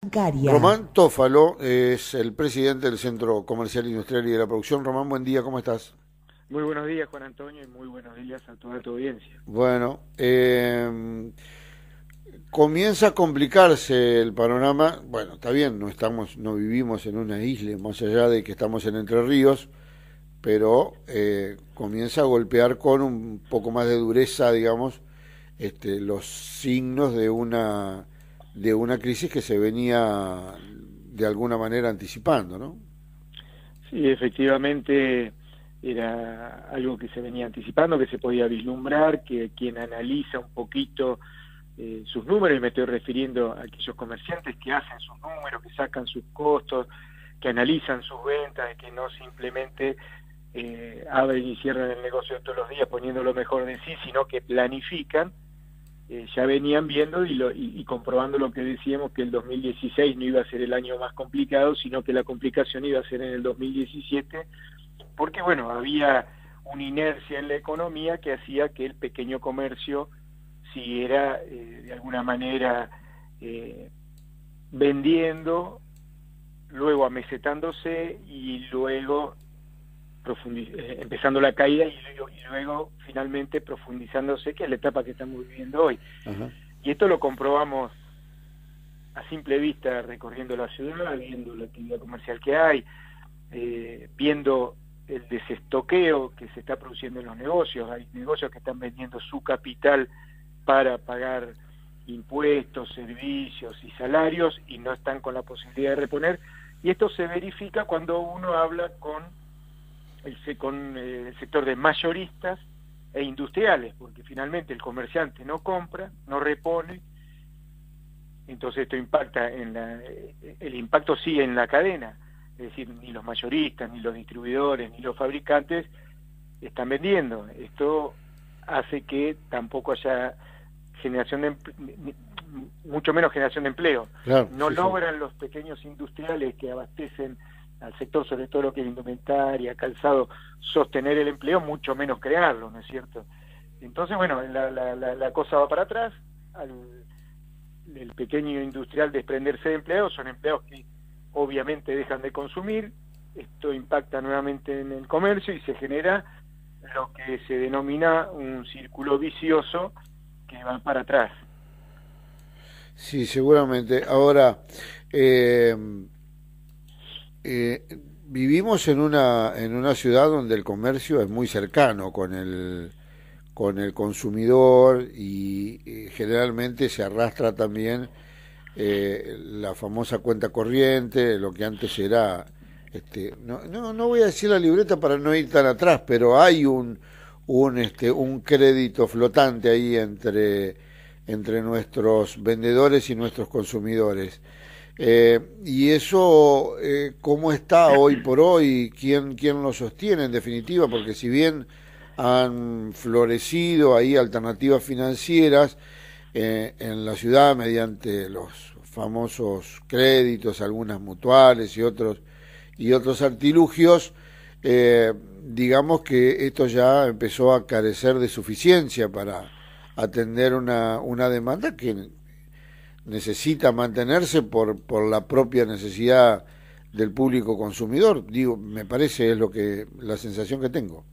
Bancaria. Román Tófalo es el presidente del Centro Comercial Industrial y de la Producción. Román, buen día, ¿cómo estás? Muy buenos días, Juan Antonio, y muy buenos días a toda tu audiencia. Bueno, comienza a complicarse el panorama. Bueno, está bien, no vivimos en una isla, más allá de que estamos en Entre Ríos, pero comienza a golpear con un poco más de dureza, digamos, los signos de una crisis que se venía de alguna manera anticipando, ¿no? Sí, efectivamente era algo que se venía anticipando, que se podía vislumbrar, que quien analiza un poquito sus números, y me estoy refiriendo a aquellos comerciantes que hacen sus números, que sacan sus costos, que analizan sus ventas, que no simplemente abren y cierran el negocio todos los días poniendo lo mejor de sí, sino que planifican. Ya venían viendo y comprobando lo que decíamos, que el 2016 no iba a ser el año más complicado, sino que la complicación iba a ser en el 2017, porque bueno, había una inercia en la economía que hacía que el pequeño comercio siguiera de alguna manera vendiendo, luego amesetándose y luego empezando la caída y luego finalmente profundizándose, que es la etapa que estamos viviendo hoy. Ajá. Y esto lo comprobamos a simple vista recorriendo la ciudad, viendo la actividad comercial que hay, viendo el desestoqueo que se está produciendo en los negocios. Hay negocios que están vendiendo su capital para pagar impuestos, servicios y salarios y no están con la posibilidad de reponer. Y esto se verifica cuando uno habla con el sector de mayoristas e industriales, porque finalmente el comerciante no compra, no repone, entonces esto impacta el impacto sigue en la cadena, es decir, ni los mayoristas, ni los distribuidores, ni los fabricantes están vendiendo. Esto hace que tampoco haya generación de mucho menos generación de empleo. Claro, No sí, logran los pequeños industriales que abastecen al sector, sobre todo lo que es indumentaria, calzado, sostener el empleo, mucho menos crearlo, ¿no es cierto? Entonces, bueno, la cosa va para atrás, el pequeño industrial desprenderse de empleos, son empleos que obviamente dejan de consumir, esto impacta nuevamente en el comercio y se genera lo que se denomina un círculo vicioso que va para atrás. Sí, seguramente. Ahora, vivimos en una ciudad donde el comercio es muy cercano con el consumidor y generalmente se arrastra también la famosa cuenta corriente, lo que antes era, no voy a decir la libreta para no ir tan atrás, pero hay un crédito flotante ahí entre nuestros vendedores y nuestros consumidores. Y eso, ¿cómo está hoy por hoy? ¿Quién lo sostiene en definitiva? Porque si bien han florecido ahí alternativas financieras en la ciudad mediante los famosos créditos, algunas mutuales y otros artilugios, digamos que esto ya empezó a carecer de suficiencia para atender una demanda que necesita mantenerse por la propia necesidad del público consumidor. Digo, me parece es la sensación que tengo.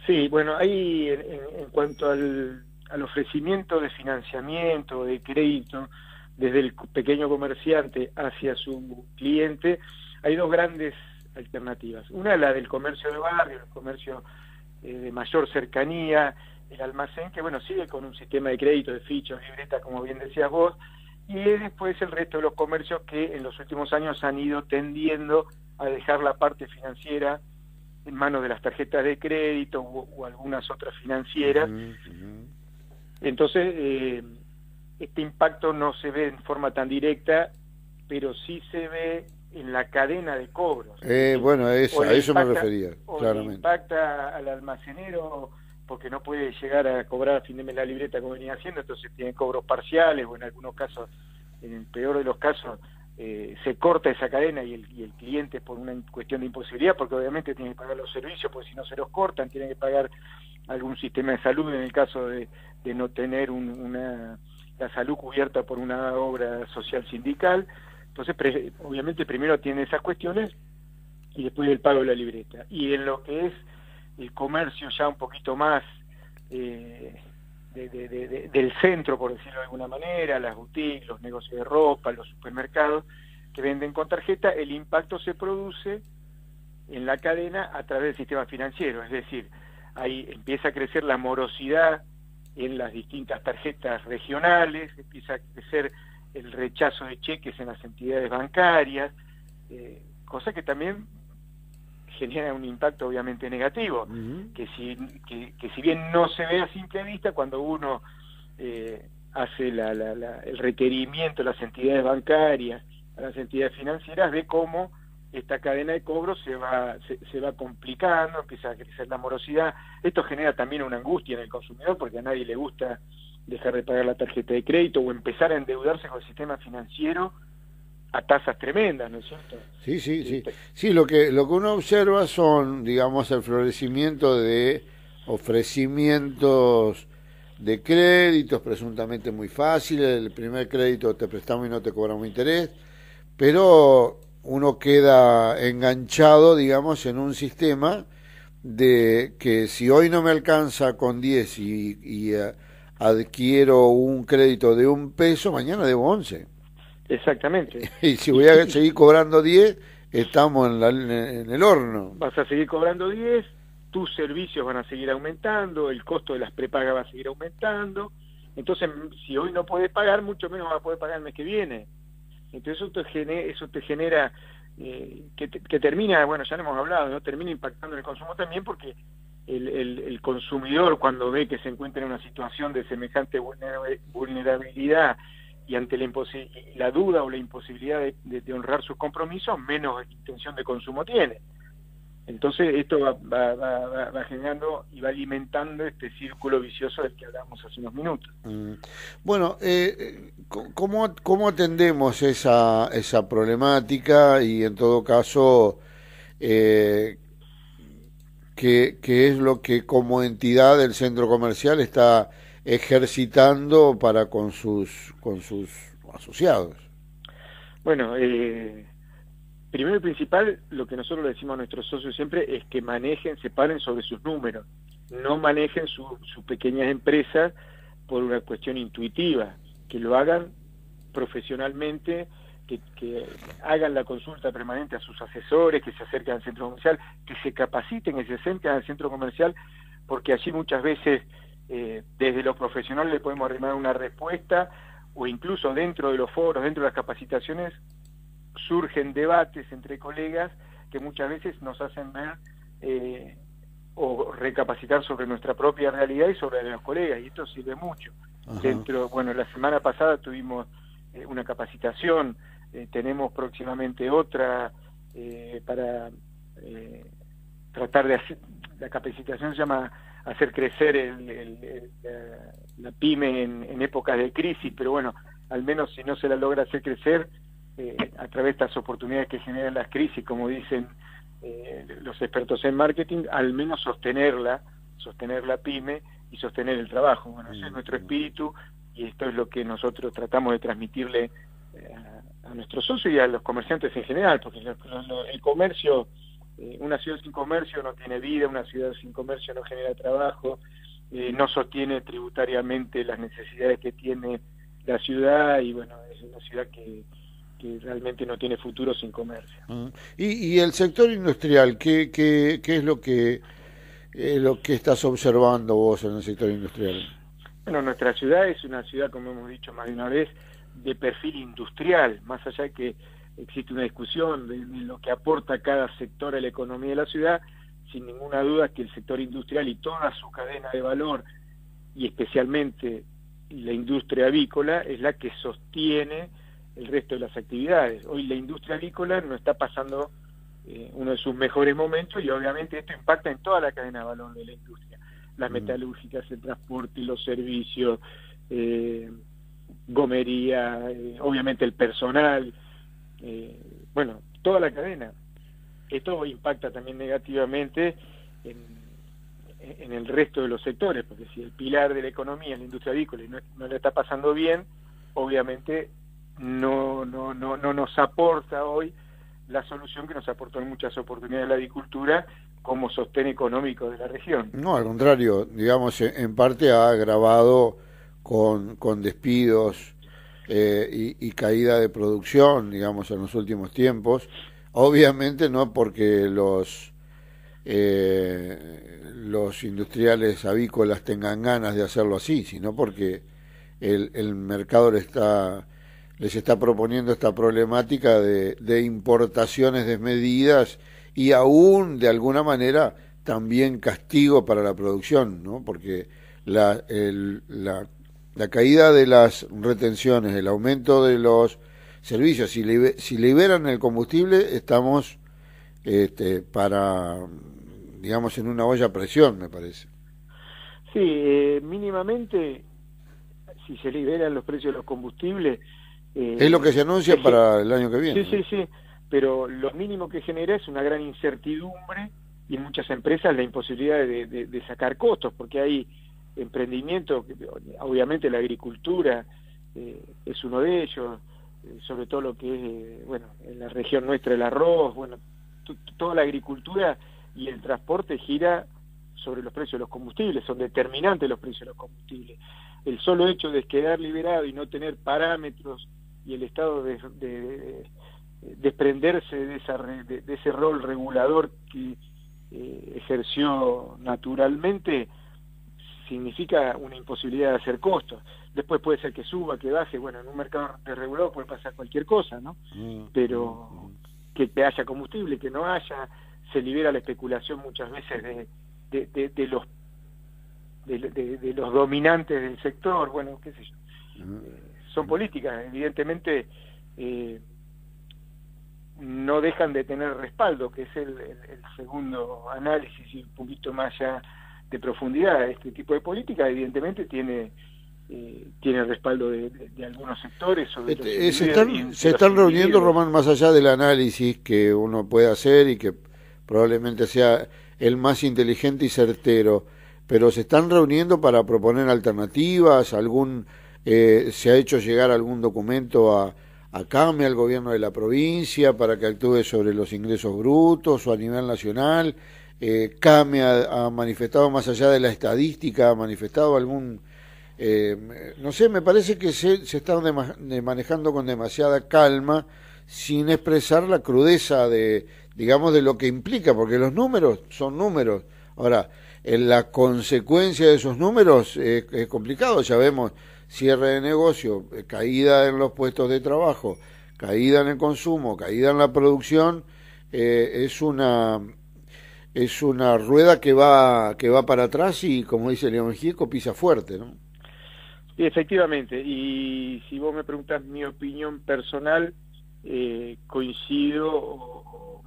Sí, bueno, ahí en cuanto al ofrecimiento de financiamiento, de crédito, desde el pequeño comerciante hacia su cliente, hay dos grandes alternativas. Una es la del comercio de barrio, el comercio de mayor cercanía, el almacén, que bueno, sigue con un sistema de crédito, de fichas, libretas, como bien decías vos, y después el resto de los comercios que en los últimos años han ido tendiendo a dejar la parte financiera en manos de las tarjetas de crédito o algunas otras financieras. Entonces, este impacto no se ve en forma tan directa, pero sí se ve en la cadena de cobros. Bueno, a eso me refería, o claramente. le impacta al almacenero porque no puede llegar a cobrar a fin de mes la libreta como venía haciendo, entonces tiene cobros parciales, o en algunos casos, en el peor de los casos, se corta esa cadena y el cliente, por una cuestión de imposibilidad, porque obviamente tiene que pagar los servicios, porque si no se los cortan, tiene que pagar algún sistema de salud en el caso de no tener la salud cubierta por una obra social sindical. Entonces, obviamente primero tiene esas cuestiones y después el pago de la libreta. Y en lo que es el comercio ya un poquito más del centro, por decirlo de alguna manera, las boutiques, los negocios de ropa, los supermercados que venden con tarjeta, el impacto se produce en la cadena a través del sistema financiero, es decir, ahí empieza a crecer la morosidad en las distintas tarjetas regionales, empieza a crecer el rechazo de cheques en las entidades bancarias, cosa que también genera un impacto obviamente negativo, que si bien no se ve a simple vista, cuando uno hace el requerimiento a las entidades bancarias, a las entidades financieras, ve cómo esta cadena de cobro se va complicando, empieza a crecer la morosidad. Esto genera también una angustia en el consumidor, porque a nadie le gusta dejar de pagar la tarjeta de crédito o empezar a endeudarse con el sistema financiero a tasas tremendas, ¿no es cierto? Sí. Sí, lo que uno observa son, digamos, el florecimiento de ofrecimientos de créditos presuntamente muy fáciles. El primer crédito te prestamos y no te cobramos interés, pero uno queda enganchado, digamos, en un sistema de que si hoy no me alcanza con 10 y adquiero un crédito de $1, mañana debo 11. Exactamente. Y si voy a seguir cobrando 10, estamos en el horno. Vas a seguir cobrando 10, tus servicios van a seguir aumentando, el costo de las prepagas va a seguir aumentando. Entonces, si hoy no puedes pagar, mucho menos vas a poder pagar el mes que viene. Entonces eso te genera que termina, bueno, ya lo hemos hablado, ¿no? Termina impactando en el consumo también, porque el consumidor, cuando ve que se encuentra en una situación de semejante vulnerabilidad y ante la duda o la imposibilidad de honrar sus compromisos, menos intención de consumo tiene. Entonces esto va generando y va alimentando este círculo vicioso del que hablábamos hace unos minutos. Bueno, ¿cómo atendemos esa problemática y en todo caso qué es lo que como entidad del centro comercial está ejercitando para con sus asociados? Bueno, primero y principal, lo que nosotros le decimos a nuestros socios siempre es que se paren sobre sus números, no manejen sus pequeñas empresas por una cuestión intuitiva, que lo hagan profesionalmente, que hagan la consulta permanente a sus asesores, que se acerquen al centro comercial, que se capaciten, que se acerquen al centro comercial, porque allí muchas veces desde los profesionales le podemos arrimar una respuesta, o incluso dentro de los foros, dentro de las capacitaciones, surgen debates entre colegas que muchas veces nos hacen ver o recapacitar sobre nuestra propia realidad y sobre la de los colegas, y esto sirve mucho. Bueno, la semana pasada tuvimos una capacitación, tenemos próximamente otra para tratar de hacer, la capacitación se llama hacer crecer la pyme en épocas de crisis, pero bueno, al menos si no se la logra hacer crecer, a través de estas oportunidades que generan las crisis, como dicen los expertos en marketing, al menos sostener la pyme y sostener el trabajo. Bueno, ese es nuestro espíritu y esto es lo que nosotros tratamos de transmitirle a nuestros socios y a los comerciantes en general, porque el comercio, una ciudad sin comercio no tiene vida, una ciudad sin comercio no genera trabajo, no sostiene tributariamente las necesidades que tiene la ciudad, y bueno, es una ciudad que realmente no tiene futuro sin comercio. Y el sector industrial, ¿qué es lo que estás observando vos en el sector industrial? Bueno, nuestra ciudad es una ciudad, como hemos dicho más de una vez, de perfil industrial, más allá de que existe una discusión de lo que aporta cada sector a la economía de la ciudad, sin ninguna duda que el sector industrial y toda su cadena de valor, y especialmente la industria avícola, es la que sostiene el resto de las actividades. Hoy la industria avícola no está pasando uno de sus mejores momentos, y obviamente esto impacta en toda la cadena de valor de la industria, las metalúrgicas, el transporte, los servicios, gomería, obviamente el personal, bueno, toda la cadena. Esto impacta también negativamente en el resto de los sectores, porque si el pilar de la economía es la industria avícola y no le está pasando bien, obviamente no nos aporta hoy la solución que nos aportó en muchas oportunidades la agricultura como sostén económico de la región. No, al contrario, digamos, en parte ha agravado con despidos y caída de producción, digamos, en los últimos tiempos. Obviamente no porque los industriales avícolas tengan ganas de hacerlo así, sino porque el mercado les está proponiendo esta problemática de importaciones desmedidas y aún de alguna manera también castigo para la producción, ¿no? Porque la caída de las retenciones, el aumento de los servicios, si liberan el combustible, estamos digamos, en una olla a presión, me parece. Sí, mínimamente, si se liberan los precios de los combustibles... es lo que se anuncia para el año que viene. Sí, sí, sí, pero lo mínimo que genera es una gran incertidumbre y en muchas empresas la imposibilidad de sacar costos, porque hay emprendimientos, obviamente la agricultura es uno de ellos, sobre todo lo que es, bueno, en la región nuestra el arroz, bueno, toda la agricultura y el transporte gira sobre los precios de los combustibles, son determinantes los precios de los combustibles. El solo hecho de quedar liberado y no tener parámetros y el Estado de desprenderse de ese rol regulador que ejerció naturalmente, significa una imposibilidad de hacer costos. Después puede ser que suba, que baje, bueno, en un mercado desregulado puede pasar cualquier cosa, ¿no? Pero que haya combustible, que no haya, se libera la especulación muchas veces de los dominantes del sector, bueno, qué sé yo. Son políticas, evidentemente no dejan de tener respaldo, que es el segundo análisis y un poquito más allá de profundidad. Este tipo de política evidentemente tiene respaldo de algunos sectores. Se están reuniendo, Román, más allá del análisis que uno puede hacer y que probablemente sea el más inteligente y certero, pero se están reuniendo para proponer alternativas. Se ha hecho llegar algún documento a CAME, al gobierno de la provincia, para que actúe sobre los ingresos brutos o a nivel nacional. CAME ha manifestado, más allá de la estadística, ha manifestado algún... no sé, me parece que se están manejando con demasiada calma, sin expresar la crudeza digamos, de lo que implica, porque los números son números. Ahora, en la consecuencia de esos números es complicado. Ya vemos cierre de negocio, caída en los puestos de trabajo, caída en el consumo, caída en la producción. Es una rueda que va para atrás y, como dice León Gieco, pisa fuerte, ¿no? Sí, efectivamente, y si vos me preguntás mi opinión personal, coincido o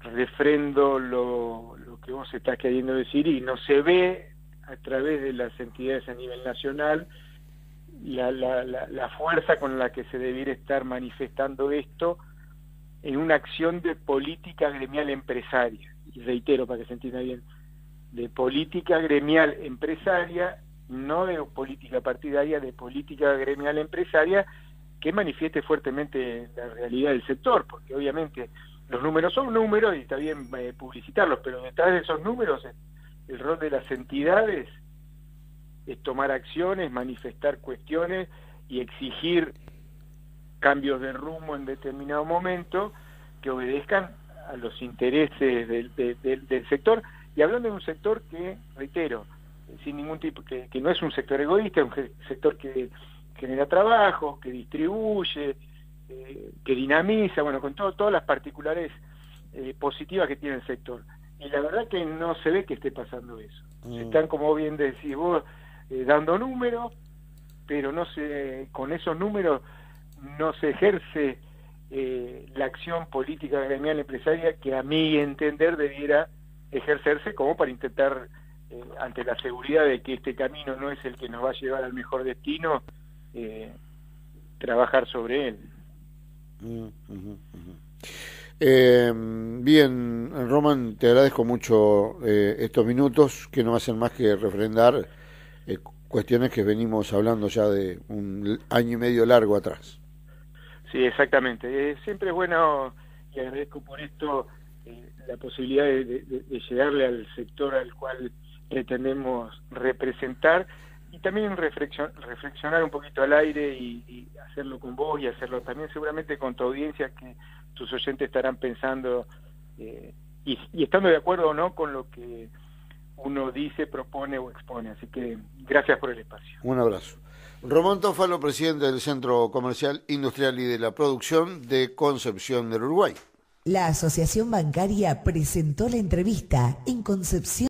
refrendo lo que vos estás queriendo decir, y no se ve a través de las entidades a nivel nacional la fuerza con la que se debiera estar manifestando esto en una acción de política gremial empresaria, y reitero para que se entienda bien, de política gremial empresaria, no de política partidaria, de política gremial empresaria que manifieste fuertemente la realidad del sector, porque obviamente los números son números y está bien publicitarlos, pero detrás de esos números el rol de las entidades es tomar acciones, manifestar cuestiones y exigir cambios de rumbo en determinado momento que obedezcan a los intereses del sector, y hablando de un sector que, reitero, sin ningún tipo, que no es un sector egoísta, es un sector que genera trabajo, que distribuye, que dinamiza, bueno, con todas las particulares positivas que tiene el sector. Y la verdad que no se ve que esté pasando eso. Se están, como bien decís vos, dando números, pero con esos números no se ejerce la acción política gremial empresaria que a mi entender debiera ejercerse como para intentar, ante la seguridad de que este camino no es el que nos va a llevar al mejor destino, trabajar sobre él. Bien, Román, te agradezco mucho estos minutos que no hacen más que refrendar cuestiones que venimos hablando ya de un año y medio largo atrás. Sí, exactamente. Siempre es bueno, y agradezco por esto, la posibilidad de llegarle al sector al cual pretendemos representar, y también reflexionar un poquito al aire y hacerlo con vos y hacerlo también seguramente con tu audiencia, que tus oyentes estarán pensando y estando de acuerdo o no con lo que uno dice, propone o expone. Así que gracias por el espacio. Un abrazo. Román Tófalo, presidente del Centro Comercial, Industrial y de la Producción de Concepción del Uruguay. La Asociación Bancaria presentó la entrevista en Concepción.